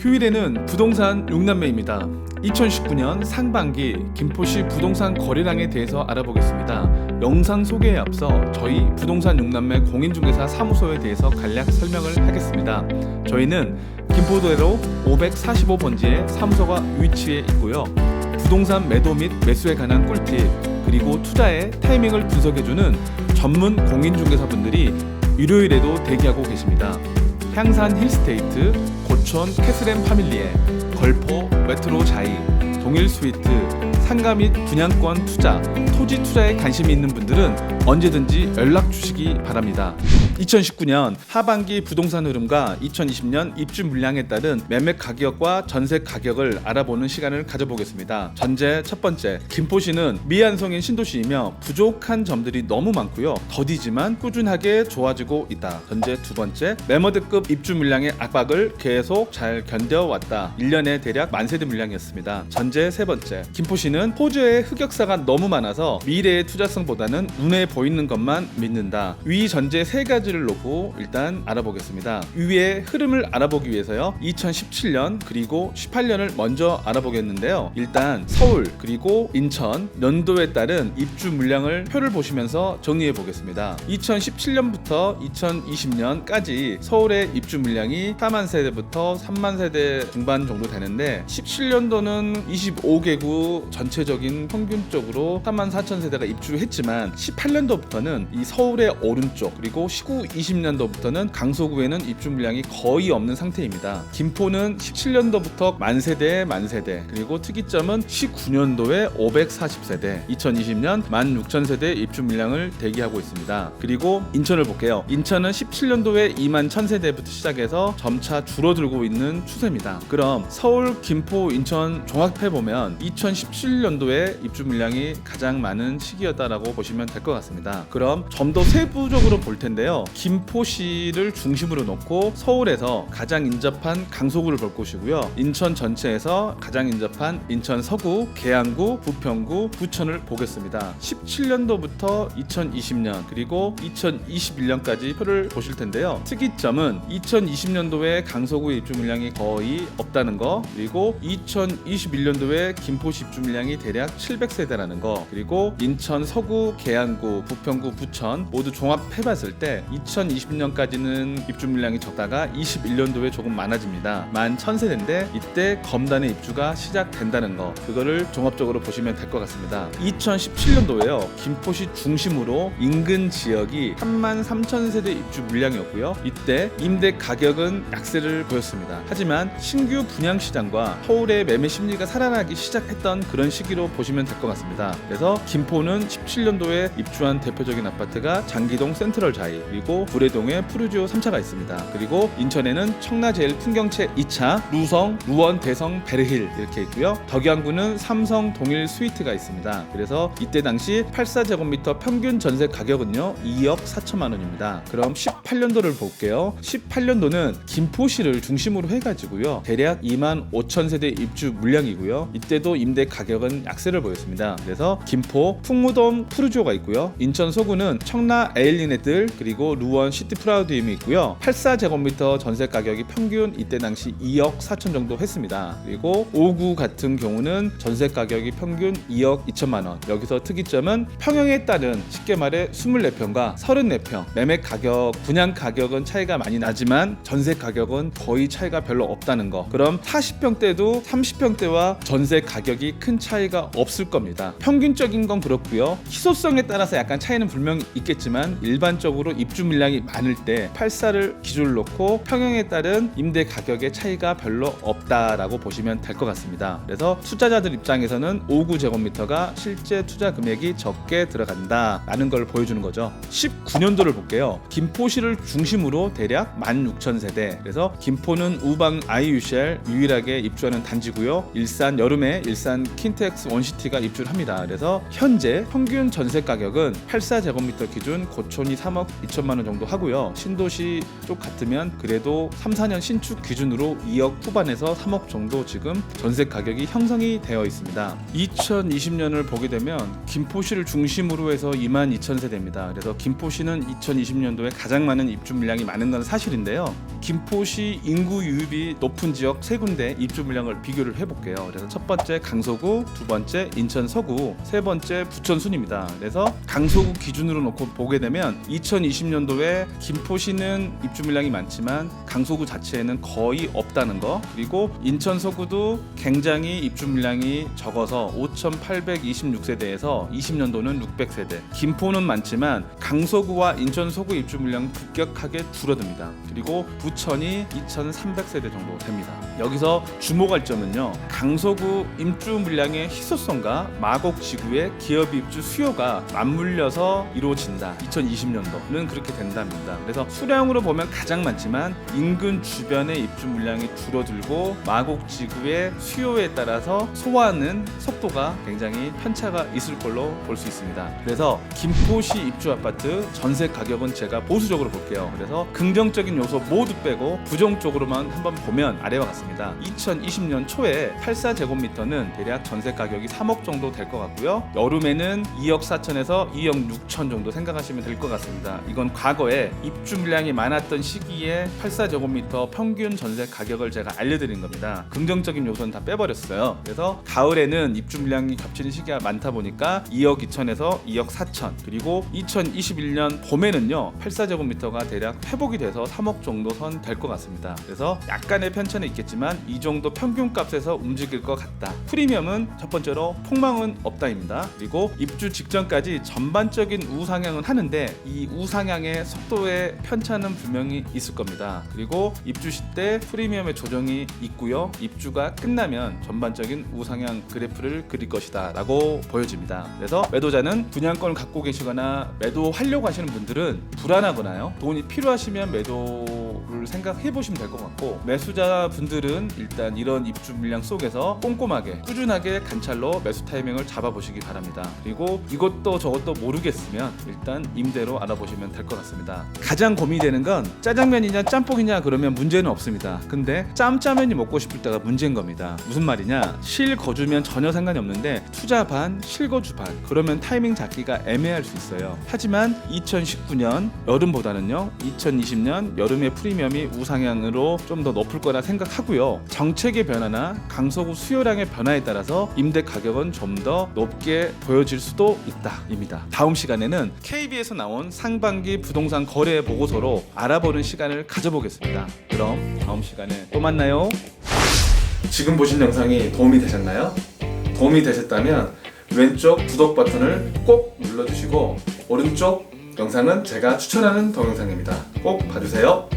휴일에는 부동산 6남매입니다. 2019년 상반기 김포시 부동산 거래량에 대해서 알아보겠습니다. 영상 소개에 앞서 저희 부동산 6남매 공인중개사 사무소에 대해서 간략 설명을 하겠습니다. 저희는 김포대로 545번지에 사무소가 위치해 있고요. 부동산 매도 및 매수에 관한 꿀팁, 그리고 투자의 타이밍을 분석해주는 전문 공인중개사분들이 일요일에도 대기하고 계십니다. 향산 힐스테이트, 고촌 캐슬앤 파밀리에, 걸포 메트로 자이, 동일 스위트, 상가 및 분양권 투자, 토지 투자에 관심이 있는 분들은 언제든지 연락 주시기 바랍니다. 2019년 하반기 부동산 흐름과 2020년 입주 물량에 따른 매매 가격과 전세 가격을 알아보는 시간을 가져보겠습니다. 전제 첫 번째, 김포시는 미완성인 신도시이며 부족한 점들이 너무 많고요. 더디지만 꾸준하게 좋아지고 있다. 전제 두 번째, 매머드급 입주 물량의 압박을 계속 잘 견뎌왔다. 1년에 대략 10,000세대 물량이었습니다. 전제 세 번째, 김포시는 호주의 흑역사가 너무 많아서 미래의 투자성보다는 눈에 보이는 것만 믿는다. 위 전제 세 가지를 놓고 일단 알아보겠습니다. 위의 흐름을 알아보기 위해서요, 2017년 그리고 18년을 먼저 알아보겠는데요. 일단 서울 그리고 인천 연도에 따른 입주 물량을 표를 보시면서 정리해 보겠습니다. 2017년부터 2020년까지 서울의 입주 물량이 40,000세대부터 30,000세대 중반 정도 되는데, 17년도는 25개구 전체적인 평균적으로 34,000세대가 입주했지만 18년도부터는 이 서울의 오른쪽 그리고 19-20년도부터는 강서구에는 입주 물량이 거의 없는 상태입니다. 김포는 17년도부터 10,000세대 그리고 특이점은 19년도에 540세대, 2020년 16,000세대 입주 물량을 대기하고 있습니다. 그리고 인천을 볼게요. 인천은 17년도에 21,000세대부터 시작해서 점차 줄어들고 있는 추세입니다. 그럼 서울, 김포, 인천 종합해보면 2017년도에 입주 물량이 가장 많은 시기였다라고 보시면 될 것 같습니다. 그럼 좀 더 세부적으로 볼 텐데요. 김포시를 중심으로 놓고 서울에서 가장 인접한 강서구를 볼 것이고요. 인천 전체에서 가장 인접한 인천 서구, 계양구, 부평구, 부천을 보겠습니다. 17년도부터 2020년 그리고 2021년까지 표를 보실 텐데요. 특이점은 2020년도에 강서구의 입주 물량이 거의 없다는 거, 그리고 2021년도에 김포시 입주 물량이 대략 700세대라는 거, 그리고 인천 서구, 계양구, 부평구, 부천 모두 종합해봤을 때 2020년까지는 입주 물량이 적다가 21년도에 조금 많아집니다. 11,000세대인데 이때 검단의 입주가 시작된다는 거, 그거를 종합적으로 보시면 될 것 같습니다. 2017년도에요, 김포시 중심으로 인근 지역이 33,000세대 입주 물량이었고요. 이때 임대 가격은 약세를 보였습니다. 하지만 신규 분양 시장과 서울의 매매 심리가 살아나기 시작했던 그런 시기로 보시면 될 것 같습니다. 그래서 김포는 17년도에 입주한 대표적인 아파트가 장기동 센트럴 자이, 그리고 구례동에 푸르지오 3차가 있습니다. 그리고 인천에는 청라제일 풍경채 2차, 루성, 루원, 대성, 베르힐 이렇게 있고요. 덕양구는 삼성, 동일 스위트가 있습니다. 그래서 이때 당시 84제곱미터 평균 전세 가격은요 2억 4천만 원입니다. 그럼 18년도를 볼게요. 18년도는 김포시를 중심으로 해가지고요, 대략 25,000세대 입주 물량이고요. 이때도 임대 가격은 약세를 보였습니다. 그래서 김포 풍무동 푸르지오가 있고요. 인천 서구는 청라 에일리넷들 그리고 루원 시티 프라우드임이 있고요. 84제곱미터 전세 가격이 평균 이때 당시 2억 4천 정도 했습니다. 그리고 5구 같은 경우는 전세 가격이 평균 2억 2천만 원. 여기서 특이점은 평형에 따른, 쉽게 말해 24평과 34평 매매 가격, 분양 가격은 차이가 많이 나지만 전세 가격은 거의 차이가 별로 없다는 거. 그럼 40평대도 30평대와 전세 가격이 큰 차이가 없을 겁니다. 평균적인 건 그렇고요. 희소성에 따라서 약간 차이는 분명 있겠지만 일반적으로 입주 물량이 많을 때 84를 기준으로 놓고 평형에 따른 임대 가격의 차이가 별로 없다라고 보시면 될 것 같습니다. 그래서 투자자들 입장에서는 5구제곱미터가 실제 투자 금액이 적게 들어간다라는 걸 보여주는 거죠. 19년도를 볼게요. 김포시를 중심으로 대략 16,000세대. 그래서 김포는 우방 IUCR 유일하게 입주하는 단지고요. 일산 여름에 일산 퀸 KTX 원시티가 입주를 합니다. 그래서 현재 평균 전세 가격은 84제곱미터 기준 고촌이 3억 2천만 원 정도 하고요. 신도시 쪽 같으면 그래도 3, 4년 신축 기준으로 2억 후반에서 3억 정도 지금 전세 가격이 형성이 되어 있습니다. 2020년을 보게 되면 김포시를 중심으로 해서 22,000세대입니다. 그래서 김포시는 2020년도에 가장 많은 입주 물량이 많은 건 사실인데요. 김포시 인구 유입이 높은 지역 세 군데 입주 물량을 비교를 해볼게요. 그래서 첫 번째 강서구, 두 번째 인천 서구, 세 번째 부천 순입니다. 그래서 강서구 기준으로 놓고 보게 되면 2020년도에 김포시는 입주 물량이 많지만 강서구 자체에는 거의 없다는 거, 그리고 인천 서구도 굉장히 입주 물량이 적어서 5,826세대에서 20년도는 600세대. 김포는 많지만 강서구와 인천 서구 입주 물량은 급격하게 줄어듭니다. 그리고 부천이 2,300세대 정도 됩니다. 여기서 주목할 점은요, 강서구 입주 물량의 희소성과 마곡 지구의 기업 입주 수요가 맞물려서 이루어진다. 2020년도는 그렇게 된답니다. 그래서 수량으로 보면 가장 많지만 인근 주변의 입주 물량이 줄어들고 마곡 지구의 수요에 따라서 소화하는 속도가 굉장히 편차가 있을 걸로 볼 수 있습니다. 그래서 김포시 입주 아파트 전세 가격은 제가 보수적으로 볼게요. 그래서 긍정적인 요소 모두 빼고 부정적으로만 한번 보면 아래와 같습니다. 2020년 초에 84제곱미터는 대략 전세 가격이 3억 정도 될 것 같고요. 여름에는 2억 4천에서 2억 6천 정도 생각하시면 될 것 같습니다. 이건 과거에 입주 물량이 많았던 시기에 84제곱미터 평균 전세 가격을 제가 알려드린 겁니다. 긍정적인 요소는 다 빼버렸어요. 그래서 가을에는 입주 물량이 겹치는 시기가 많다 보니까 2억 2천에서 2억 4천, 그리고 2021년 봄에는요 84제곱미터가 대략 회복이 돼서 3억 정도 선 될 것 같습니다. 그래서 약간의 편차는 있겠지만 이 정도 평균 값에서 움직일 것 같다. 프리미엄은 첫 번째로 폭망은 없다입니다. 그리고 입주 직전까지 전반적인 우상향은 하는데 이 우상향의 속도의 편차는 분명히 있을 겁니다. 그리고 입주 시 때 프리미엄의 조정이 있고요. 입주가 끝나면 전반적인 우상향 그래프를 그릴 것이다 라고 보여집니다. 그래서 매도자는 분양권을 갖고 계시거나 매도하려고 하시는 분들은 불안하거나요, 돈이 필요하시면 매도를 생각해 보시면 될 것 같고, 매수자 분들은 일단 이런 입주 물량 속에서 꼼꼼하게 꾸준하게 관찰로 매수 타이밍을 잡아보시기 바랍니다. 그리고 이것도 저것도 모르겠으면 일단 임대로 알아보시면 될 것 같습니다. 가장 고민이 되는 건 짜장면이냐 짬뽕이냐 그러면 문제는 없습니다. 근데 짬짜면이 먹고 싶을 때가 문제인 겁니다. 무슨 말이냐, 실거주면 전혀 상관이 없는데 투자 반 실거주 반 그러면 타이밍 잡기가 애매할 수 있어요. 하지만 2019년 여름보다는요 2020년 여름의 프리미엄이 우상향으로 좀 더 높을 거라 생각하고요. 정책의 변화나 강서구 수요량의 변화에 따라서 임대 가격은 좀 더 높게 보여질 수도 있다입니다. 다음 시간에는 KB에서 나온 상반기 부동산 거래 보고서로 알아보는 시간을 가져보겠습니다. 그럼 다음 시간에 또 만나요. 지금 보신 영상이 도움이 되셨나요? 도움이 되셨다면 왼쪽 구독 버튼을 꼭 눌러주시고 오른쪽 영상은 제가 추천하는 동영상입니다. 꼭 봐주세요.